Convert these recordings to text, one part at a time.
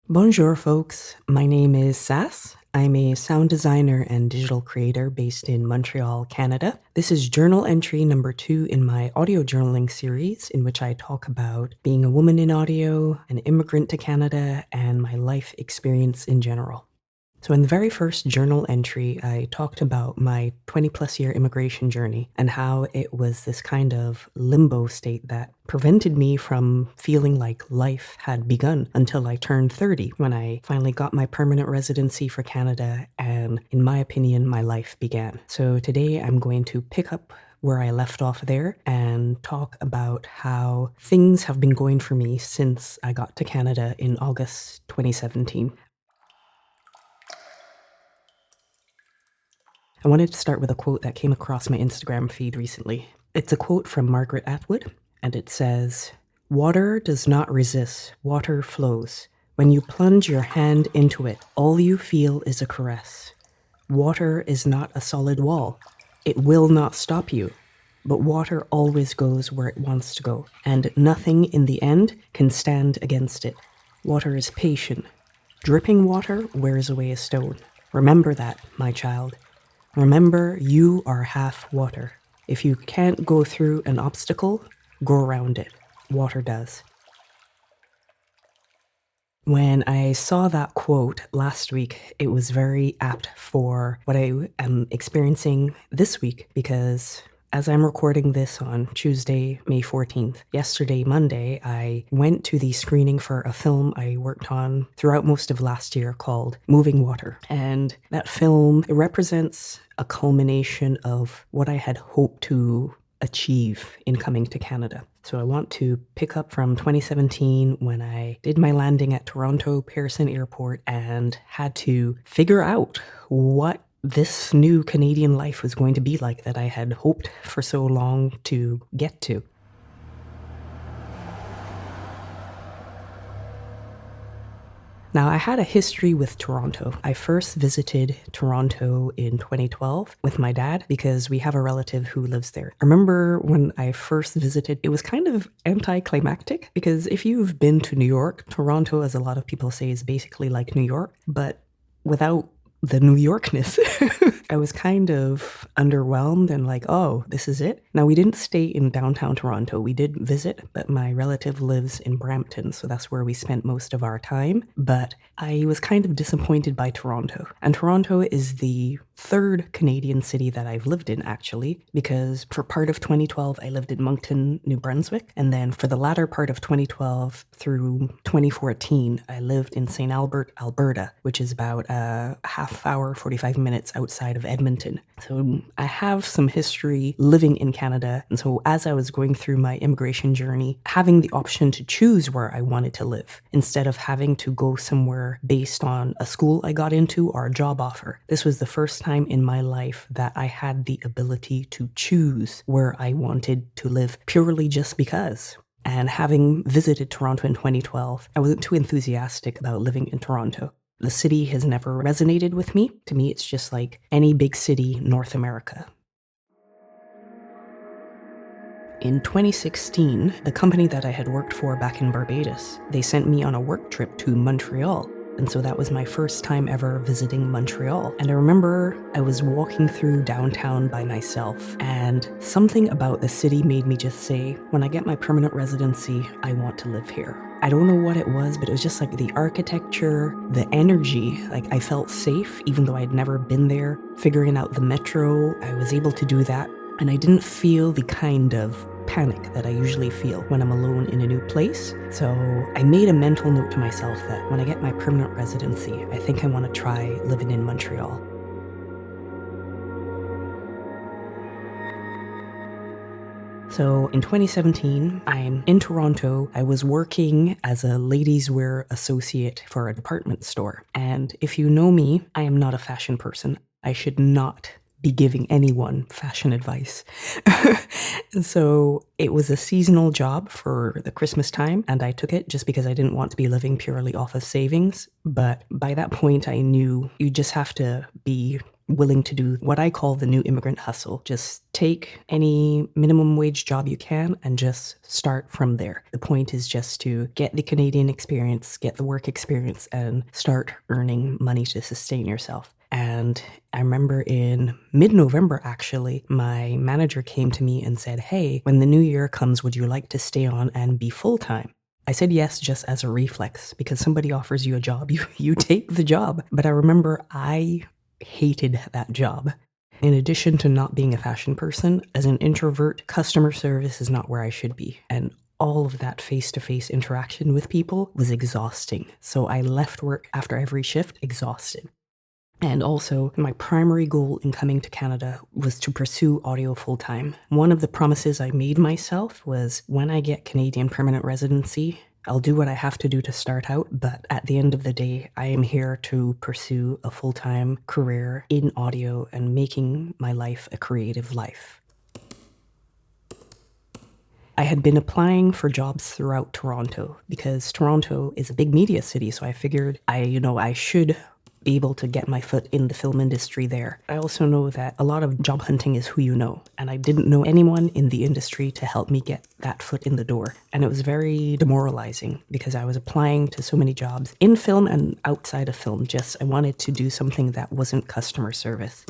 Bonjour, folks. My name is Sass. I'm a sound designer and digital creator based in Montreal, Canada. This is journal entry number 2 in my audio journaling series, in which I talk about being a woman in audio, an immigrant to Canada, and my life experience in general. So, in the very first journal entry, I talked about my 20 plus year immigration journey and how it was this kind of limbo state that prevented me from feeling like life had begun until I turned 30, when I finally got my permanent residency for Canada. And in my opinion, my life began. So, today I'm going to pick up where I left off there and talk about how things have been going for me since I got to Canada in August 2017. I wanted to start with a quote that came across my Instagram feed recently. It's a quote from Margaret Atwood, and it says, "Water does not resist, water flows. When you plunge your hand into it, all you feel is a caress. Water is not a solid wall. It will not stop you, but water always goes where it wants to go, and nothing in the end can stand against it. Water is patient. Dripping water wears away a stone. Remember that, my child. Remember, you are half water. If you can't go through an obstacle, go around it. Water does." When I saw that quote last week, it was very apt for what I am experiencing this week, because as I'm recording this on Tuesday, May 14th, yesterday, Monday, I went to the screening for a film I worked on throughout most of last year called Moving Water. And that film, it represents a culmination of what I had hoped to achieve in coming to Canada. So I want to pick up from 2017, when I did my landing at Toronto Pearson Airport and had to figure out what this new Canadian life was going to be like that I had hoped for so long to get to. Now, I had a history with Toronto. I first visited Toronto in 2012 with my dad because we have a relative who lives there. I remember when I first visited, it was kind of anticlimactic, because if you've been to New York, Toronto, as a lot of people say, is basically like New York, but without the New Yorkness. I was kind of underwhelmed and like, oh, this is it. Now, we didn't stay in downtown Toronto. We did visit, but my relative lives in Brampton, so that's where we spent most of our time. But I was kind of disappointed by Toronto. And Toronto is the third Canadian city that I've lived in, actually, because for part of 2012, I lived in Moncton, New Brunswick. And then for the latter part of 2012 through 2014, I lived in St. Albert, Alberta, which is about a half hour, 45 minutes outside of Edmonton. So I have some history living in Canada. And so as I was going through my immigration journey, having the option to choose where I wanted to live instead of having to go somewhere based on a school I got into or a job offer, this was the first time in my life that I had the ability to choose where I wanted to live purely just because. And having visited Toronto in 2012, I wasn't too enthusiastic about living in Toronto. The city has never resonated with me. To me, it's just like any big city, North America. In 2016, the company that I had worked for back in Barbados, they sent me on a work trip to Montreal. And so that was my first time ever visiting Montreal. And I remember I was walking through downtown by myself, and something about the city made me just say, when I get my permanent residency, I want to live here. I don't know what it was, but it was just like the architecture, the energy. Like, I felt safe, even though I'd never been there. Figuring out the metro, I was able to do that. And I didn't feel the kind of panic that I usually feel when I'm alone in a new place. So I made a mental note to myself that when I get my permanent residency, I think I want to try living in Montreal. So in 2017, I'm in Toronto. I was working as a ladies' wear associate for a department store. And if you know me, I am not a fashion person. I should not be giving anyone fashion advice. So it was a seasonal job for the Christmas time, and I took it just because I didn't want to be living purely off of savings. But by that point, I knew you just have to be willing to do what I call the new immigrant hustle. Just take any minimum wage job you can and just start from there. The point is just to get the Canadian experience, get the work experience, and start earning money to sustain yourself. And I remember in mid-November, actually, my manager came to me and said, "Hey, when the new year comes, would you like to stay on and be full-time?" I said yes just as a reflex, because somebody offers you a job, you take the job. But I remember I hated that job. In addition to not being a fashion person, as an introvert, customer service is not where I should be. And all of that face-to-face interaction with people was exhausting. So I left work after every shift exhausted. And also, my primary goal in coming to Canada was to pursue audio full-time. One of the promises I made myself was, when I get Canadian permanent residency, I'll do what I have to do to start out, but at the end of the day, I am here to pursue a full-time career in audio and making my life a creative life. I had been applying for jobs throughout Toronto because Toronto is a big media city, so I figured I should be able to get my foot in the film industry there. I also know that a lot of job hunting is who you know, and I didn't know anyone in the industry to help me get that foot in the door. And it was very demoralizing because I was applying to so many jobs in film and outside of film. I wanted to do something that wasn't customer service.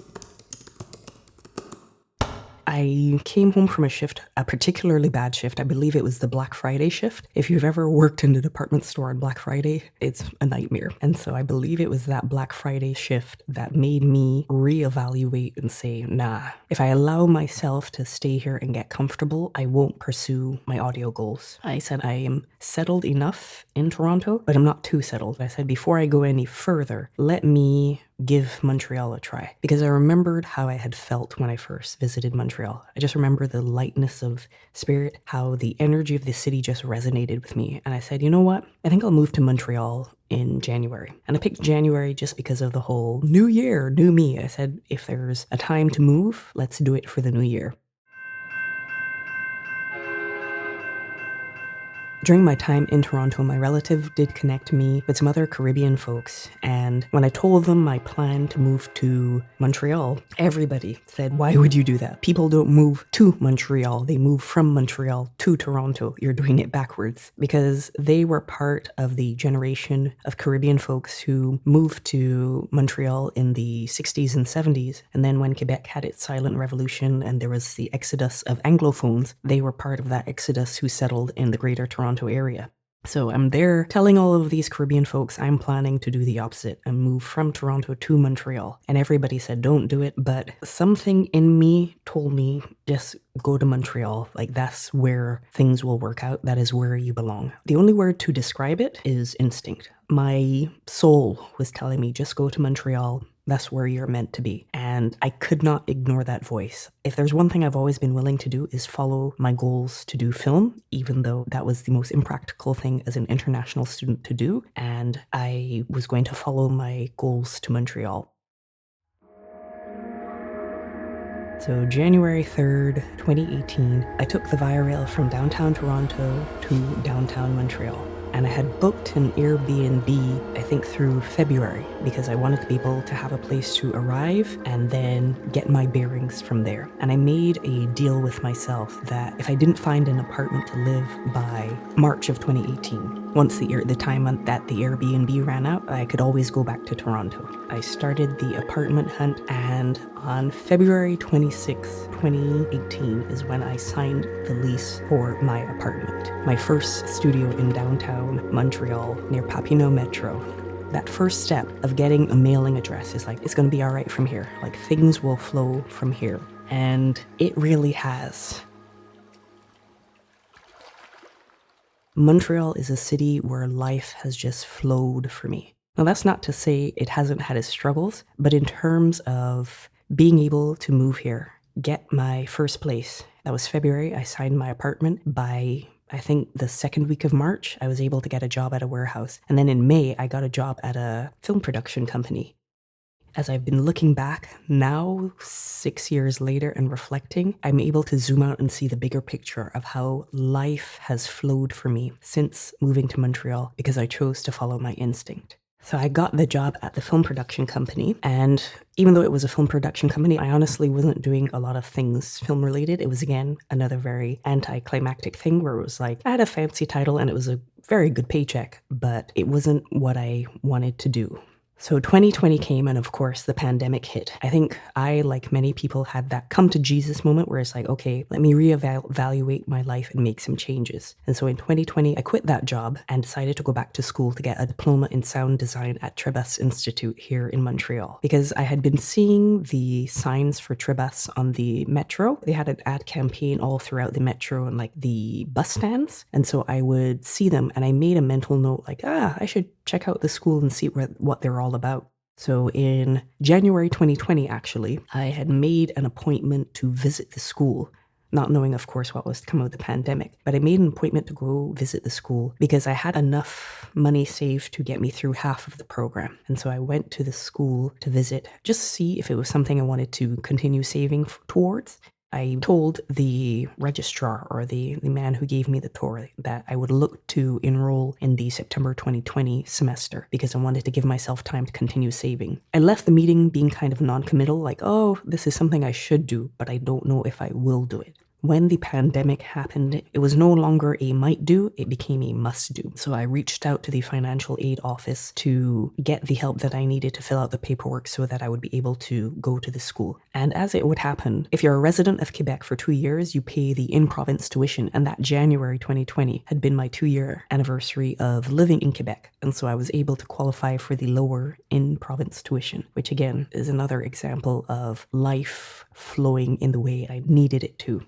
I came home from a particularly bad shift. I believe it was the Black Friday shift. If you've ever worked in a department store on Black Friday, it's a nightmare. And so I believe it was that Black Friday shift that made me reevaluate and say, nah, if I allow myself to stay here and get comfortable, I won't pursue my audio goals. I said I am settled enough in Toronto, but I'm not too settled. I said, before I go any further, let me give Montreal a try, because I remembered how I had felt when I first visited Montreal. I just remember the lightness of spirit, how the energy of the city just resonated with me. And I said, you know what? I think I'll move to Montreal in January. And I picked January just because of the whole new year, new me. I said, if there's a time to move, let's do it for the new year. During my time in Toronto, my relative did connect me with some other Caribbean folks. And when I told them my plan to move to Montreal, everybody said, why would you do that? People don't move to Montreal. They move from Montreal to Toronto. You're doing it backwards. Because they were part of the generation of Caribbean folks who moved to Montreal in the 60s and 70s. And then when Quebec had its silent revolution and there was the exodus of Anglophones, they were part of that exodus who settled in the greater Toronto area. So I'm there telling all of these Caribbean folks I'm planning to do the opposite and move from Toronto to Montreal. And everybody said, don't do it. But something in me told me, just go to Montreal. Like, that's where things will work out. That is where you belong. The only word to describe it is instinct. My soul was telling me, just go to Montreal. That's where you're meant to be. And I could not ignore that voice. If there's one thing I've always been willing to do is follow my goals to do film, even though that was the most impractical thing as an international student to do. And I was going to follow my goals to Montreal. So January 3rd, 2018, I took the Via Rail from downtown Toronto to downtown Montreal. And I had booked an Airbnb, I think through February, because I wanted to be able to have a place to arrive and then get my bearings from there. And I made a deal with myself that if I didn't find an apartment to live by March of 2018, once the time that the Airbnb ran out, I could always go back to Toronto. I started the apartment hunt, and on February 26, 2018 is when I signed the lease for my apartment. My first studio in downtown Montreal near Papineau Metro. That first step of getting a mailing address is like, it's going to be all right from here. Like, things will flow from here. And it really has. Montreal is a city where life has just flowed for me. Now, that's not to say it hasn't had its struggles, but in terms of being able to move here, get my first place, that was February. I signed my apartment. By, I think, the second week of March, I was able to get a job at a warehouse. And then in May, I got a job at a film production company. As I've been looking back now, 6 years later, and reflecting, I'm able to zoom out and see the bigger picture of how life has flowed for me since moving to Montreal, because I chose to follow my instinct. So I got the job at the film production company, and even though it was a film production company, I honestly wasn't doing a lot of things film related. It was, again, another very anticlimactic thing where it was like, I had a fancy title and it was a very good paycheck, but it wasn't what I wanted to do. So 2020 came, and of course the pandemic hit. I think I, like many people, had that come to Jesus moment where it's like, okay, let me reevaluate my life and make some changes. And so in 2020, I quit that job and decided to go back to school to get a diploma in sound design at Trebas Institute here in Montreal. Because I had been seeing the signs for Trebas on the metro. They had an ad campaign all throughout the metro and like the bus stands. And so I would see them, and I made a mental note like, I should check out the school and see what they're all about. So in January 2020, actually, I had made an appointment to visit the school, not knowing, of course, what was to come of the pandemic. But I made an appointment to go visit the school because I had enough money saved to get me through half of the program. And so I went to the school to visit, just see if it was something I wanted to continue saving towards. I told the registrar, or the man who gave me the tour, that I would look to enroll in the September 2020 semester because I wanted to give myself time to continue saving. I left the meeting being kind of non-committal, like, oh, this is something I should do, but I don't know if I will do it. When the pandemic happened, it was no longer a might do, it became a must do. So I reached out to the financial aid office to get the help that I needed to fill out the paperwork so that I would be able to go to the school. And as it would happen, if you're a resident of Quebec for 2 years, you pay the in-province tuition. And that January 2020 had been my 2-year anniversary of living in Quebec. And so I was able to qualify for the lower in-province tuition, which again is another example of life flowing in the way I needed it to.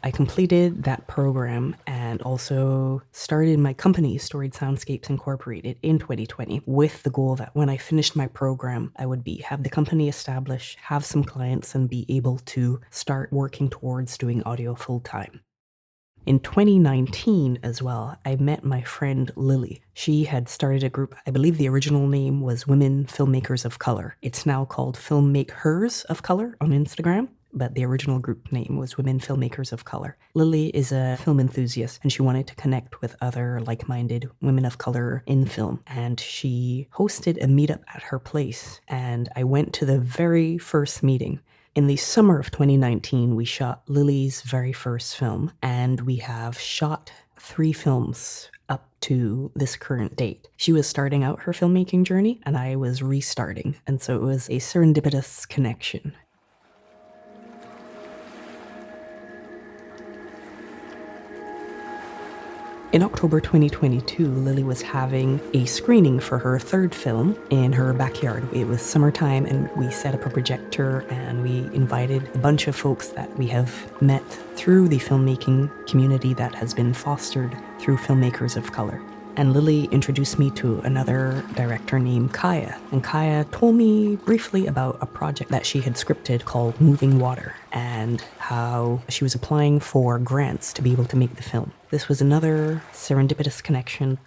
I completed that program and also started my company, Storied Soundscapes Incorporated, in 2020 with the goal that when I finished my program, I would have the company established, have some clients, and be able to start working towards doing audio full-time. In 2019 as well, I met my friend Lily. She had started a group, I believe the original name was Women Filmmakers of Color. It's now called Filmmakers of Color on Instagram, but the original group name was Women Filmmakers of Color. Lily is a film enthusiast, and she wanted to connect with other like-minded women of color in film. And she hosted a meetup at her place, and I went to the very first meeting. In the summer of 2019, we shot Lily's very first film, and we have shot 3 films up to this current date. She was starting out her filmmaking journey, and I was restarting, and so it was a serendipitous connection. In October 2022, Lily was having a screening for her 3rd film in her backyard. It was summertime, and we set up a projector, and we invited a bunch of folks that we have met through the filmmaking community that has been fostered through Filmmakers of Color. And Lily introduced me to another director named Kaya. And Kaya told me briefly about a project that she had scripted called Moving Water, and how she was applying for grants to be able to make the film. This was another serendipitous connection.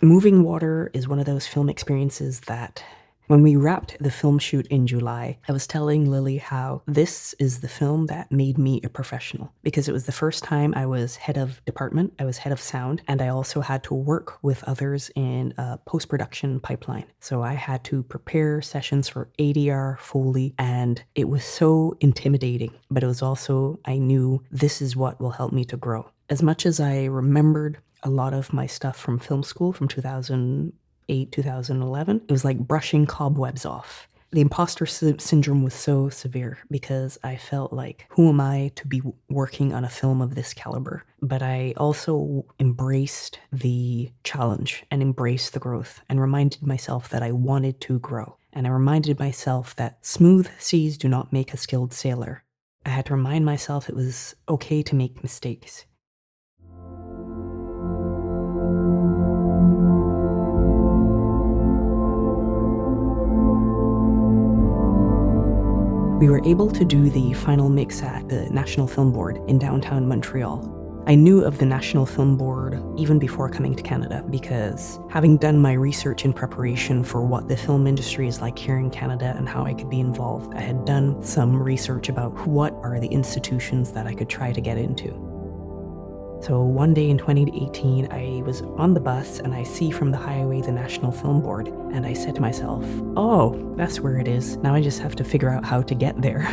Moving Water is one of those film experiences that, when we wrapped the film shoot in July, I was telling Lily how this is the film that made me a professional, because it was the first time I was head of department, I was head of sound, and I also had to work with others in a post-production pipeline. So I had to prepare sessions for ADR, Foley, and it was so intimidating, but it was also, I knew this is what will help me to grow. As much as I remembered a lot of my stuff from film school from 2008, 2011, it was like brushing cobwebs off. The imposter syndrome was so severe because I felt like, who am I to be working on a film of this caliber? But I also embraced the challenge and embraced the growth and reminded myself that I wanted to grow. And I reminded myself that smooth seas do not make a skilled sailor. I had to remind myself it was okay to make mistakes. We were able to do the final mix at the National Film Board in downtown Montreal. I knew of the National Film Board even before coming to Canada because having done my research in preparation for what the film industry is like here in Canada and how I could be involved, I had done some research about what are the institutions that I could try to get into. So one day in 2018, I was on the bus and I see from the highway the National Film Board, and I said to myself, oh, that's where it is. Now I just have to figure out how to get there.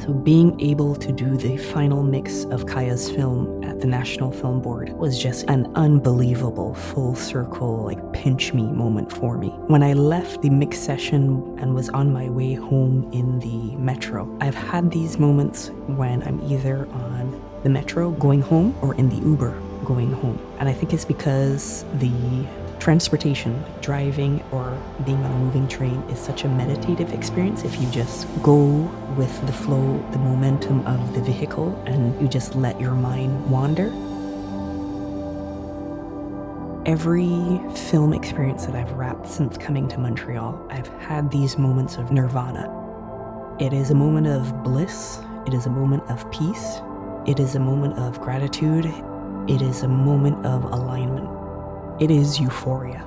So being able to do the final mix of Kaya's film at the National Film Board was just an unbelievable full circle, pinch me moment for me. When I left the mix session and was on my way home in the metro, I've had these moments when I'm either on the metro going home or in the Uber going home. And I think it's because the transportation, driving or being on a moving train, is such a meditative experience if you just go with the flow, the momentum of the vehicle, and you just let your mind wander. Every film experience that I've wrapped since coming to Montreal, I've had these moments of nirvana. It is a moment of bliss. It is a moment of peace. It is a moment of gratitude. It is a moment of alignment. It is euphoria.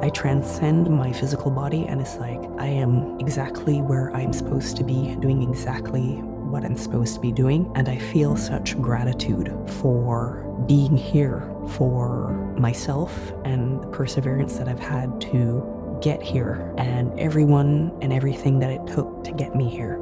I transcend my physical body and it's like I am exactly where I'm supposed to be, doing exactly what I'm supposed to be doing. And I feel such gratitude for being here, for myself and the perseverance that I've had to get here and everyone and everything that it took to get me here.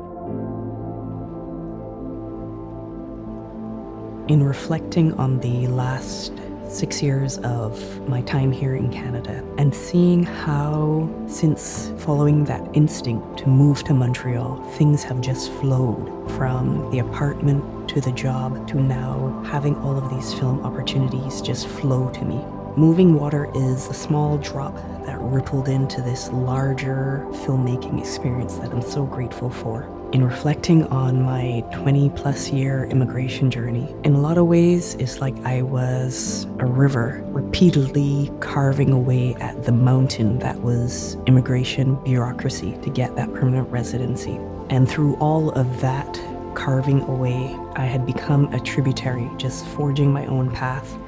In reflecting on the last 6 years of my time here in Canada and seeing how, since following that instinct to move to Montreal, things have just flowed from the apartment to the job to now having all of these film opportunities just flow to me. Moving water is a small drop that rippled into this larger filmmaking experience that I'm so grateful for. In reflecting on my 20+ year immigration journey, in a lot of ways, it's like I was a river repeatedly carving away at the mountain that was immigration bureaucracy to get that permanent residency. And through all of that carving away, I had become a tributary, just forging my own path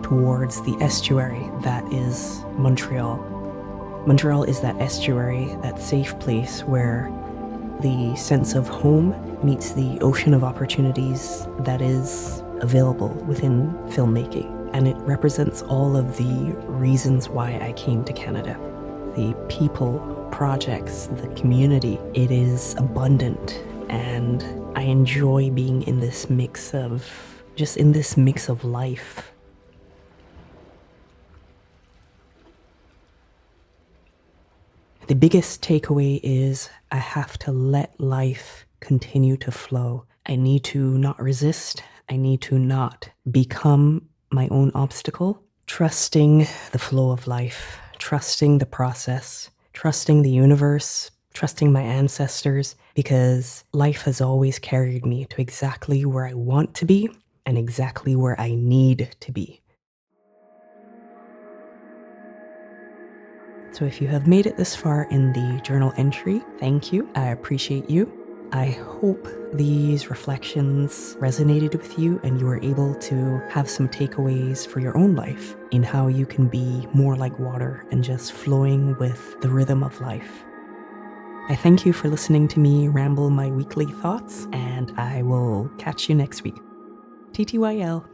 towards the estuary that is Montreal. Montreal is that estuary, that safe place where the sense of home meets the ocean of opportunities that is available within filmmaking. And it represents all of the reasons why I came to Canada. The people, projects, the community, it is abundant. And I enjoy being in this mix of life. The biggest takeaway is I have to let life continue to flow. I need to not resist. I need to not become my own obstacle. Trusting the flow of life, trusting the process, trusting the universe, trusting my ancestors, because life has always carried me to exactly where I want to be and exactly where I need to be. So if you have made it this far in the journal entry, thank you. I appreciate you. I hope these reflections resonated with you and you were able to have some takeaways for your own life in how you can be more like water and just flowing with the rhythm of life. I thank you for listening to me ramble my weekly thoughts, and I will catch you next week. TTYL.